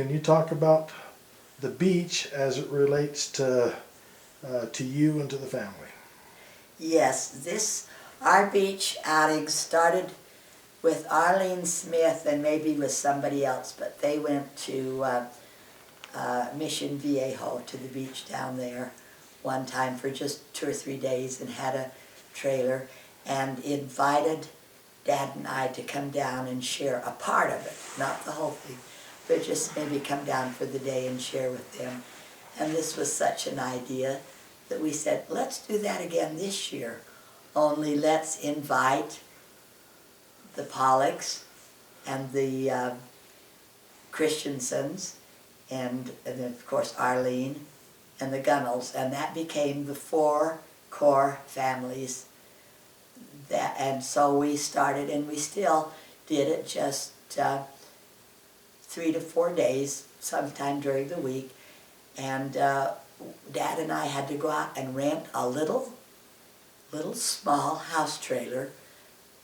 Can you talk about the beach as it relates to you and to the family? Yes, our beach outing started with Arlene Smith and maybe with somebody else, but they went to Mission Viejo, to the beach down there one time for just 2 or 3 days, and had a trailer and invited Dad and I to come down and share a part of it, not the whole thing, but just maybe come down for the day and share with them. And this was such an idea that we said, let's do that again this year, only let's invite the Pollocks and the Christiansons and then of course Arlene and the Gunnells, and that became the 4 core families. And so we started, and we still did it just 3 to 4 days, sometime during the week, and Dad and I had to go out and rent a little small house trailer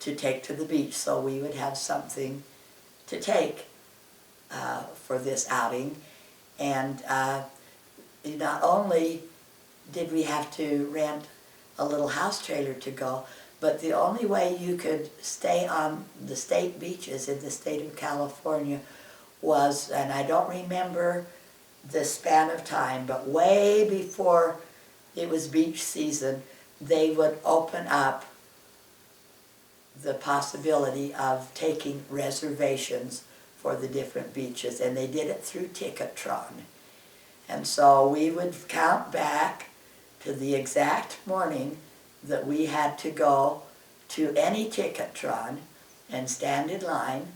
to take to the beach, so we would have something to take for this outing. And not only did we have to rent a little house trailer to go, but the only way you could stay on the state beaches in the state of California was, and I don't remember the span of time, but way before it was beach season, they would open up the possibility of taking reservations for the different beaches, and they did it through Ticketron. And so we would count back to the exact morning that we had to go to any Ticketron and stand in line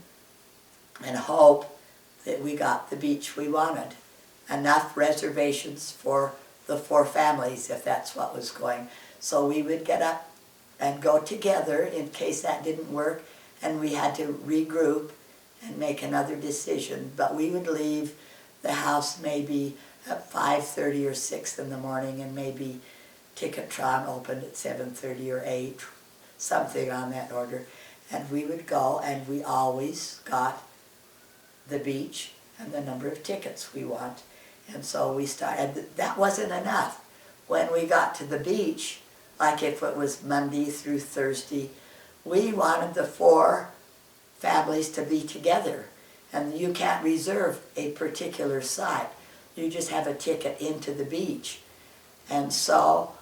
and hope that we got the beach we wanted. Enough reservations for the 4 families, if that's what was going. So we would get up and go together in case that didn't work, and we had to regroup and make another decision. But we would leave the house maybe at 5:30 or 6 in the morning, and maybe Ticketron opened at 7:30 or 8, something on that order. And we would go, and we always got the beach and the number of tickets we want. And so we started. That wasn't enough. When we got to the beach, like if it was Monday through Thursday, we wanted the 4 families to be together. And you can't reserve a particular site. You just have a ticket into the beach. And so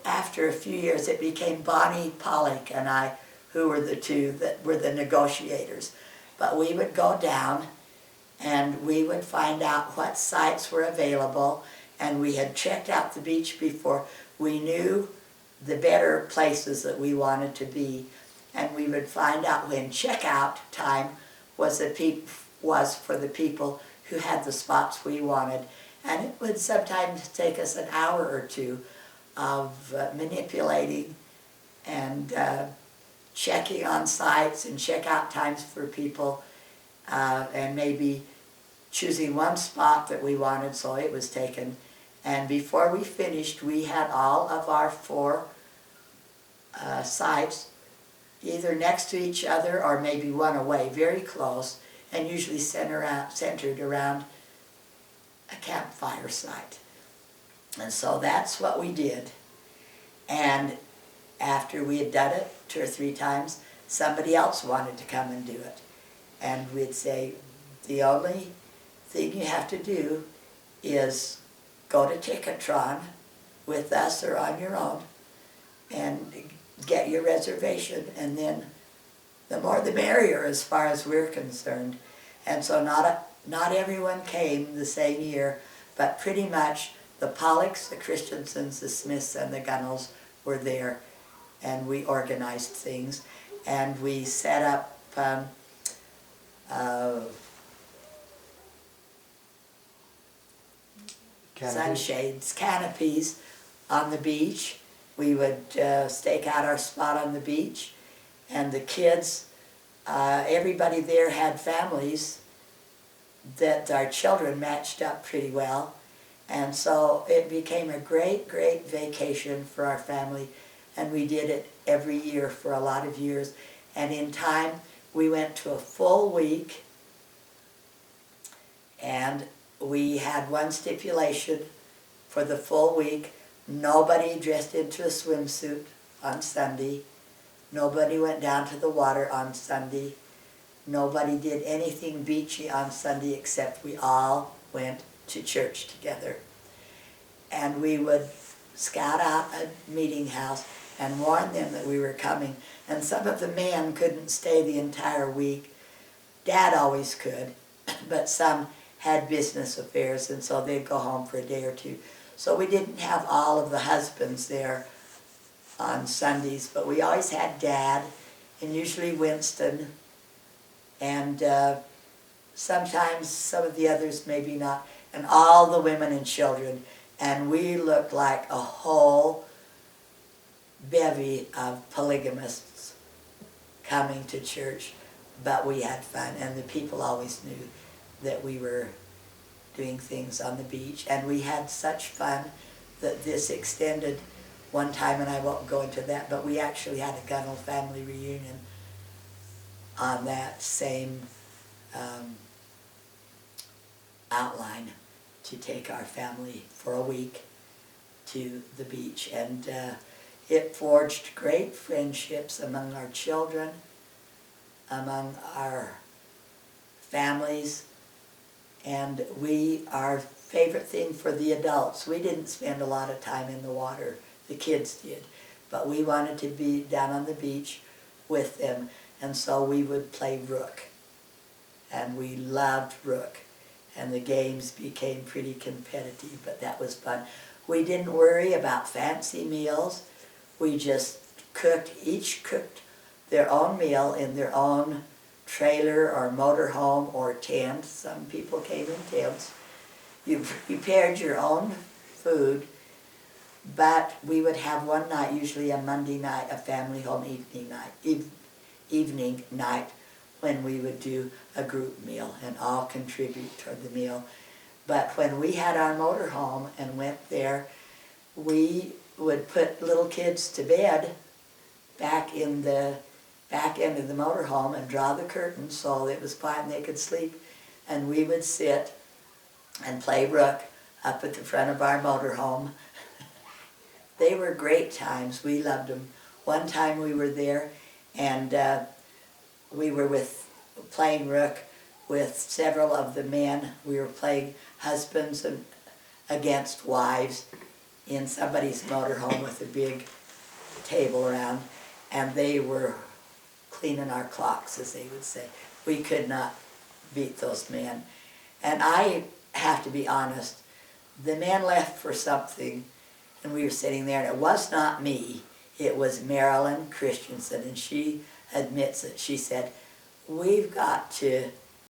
after a few years, it became Bonnie Pollock and I who were the 2 that were the negotiators. But we would go down and we would find out what sites were available, and we had checked out the beach before. We knew the better places that we wanted to be, and we would find out when checkout time was for the people who had the spots we wanted. And it would sometimes take us an hour or 2 of manipulating and checking on sites and checkout times for people, and maybe choosing one spot that we wanted so it was taken. And before we finished, we had all of our 4 sites either next to each other or maybe one away, very close, and usually centered around a campfire site. And so that's what we did. And after we had done it 2 or 3 times, somebody else wanted to come and do it. And we'd say, the only thing you have to do is go to Ticketron with us or on your own and get your reservation, and then the more the merrier as far as we're concerned. And so not everyone came the same year, but pretty much the Pollocks, the Christiansons, the Smiths, and the Gunnells were there, and we organized things, and we set up sunshades, canopies on the beach. We would stake out our spot on the beach, and the kids, everybody there had families that our children matched up pretty well, and so it became a great vacation for our family, and we did it every year for a lot of years. And in time we went to a full week And we had one stipulation for the full week: nobody dressed into a swimsuit on Sunday, nobody went down to the water on Sunday, nobody did anything beachy on Sunday, except we all went to church together. And we would scout out a meeting house and warn them that we were coming. And some of the men couldn't stay the entire week. Dad always could, but some had business affairs, and so they'd go home for a day or two. So we didn't have all of the husbands there on Sundays, but we always had Dad, and usually Winston, and sometimes some of the others, maybe not, and all the women and children. And we looked like a whole bevy of polygamists coming to church, but we had fun, and the people always knew that we were doing things on the beach. And we had such fun that this extended one time, and I won't go into that, but we actually had a Gunnell family reunion on that same outline, to take our family for a week to the beach. And it forged great friendships among our children, among our families, and our favorite thing for the adults, we didn't spend a lot of time in the water, the kids did, but we wanted to be down on the beach with them, and so we would play rook, and we loved rook, and the games became pretty competitive, but that was fun. We didn't worry about fancy meals. We just each cooked their own meal in their own trailer or motorhome or tent. Some people came in tents. You prepared your own food, but we would have one night, usually a Monday night, a family home evening night, when we would do a group meal and all contribute toward the meal. But when we had our motorhome and went there, we would put little kids to bed back in the back end of the motorhome and draw the curtains so it was quiet and they could sleep. And we would sit and play rook up at the front of our motorhome. They were great times. We loved them. One time we were there, and we were playing rook with several of the men. We were playing husbands against wives in somebody's motorhome with a big table around, and they were cleaning our clocks, as they would say. We could not beat those men. And I have to be honest, the men left for something, and we were sitting there, and it was not me, it was Marilyn Christensen, and she admits it. She said, "We've got to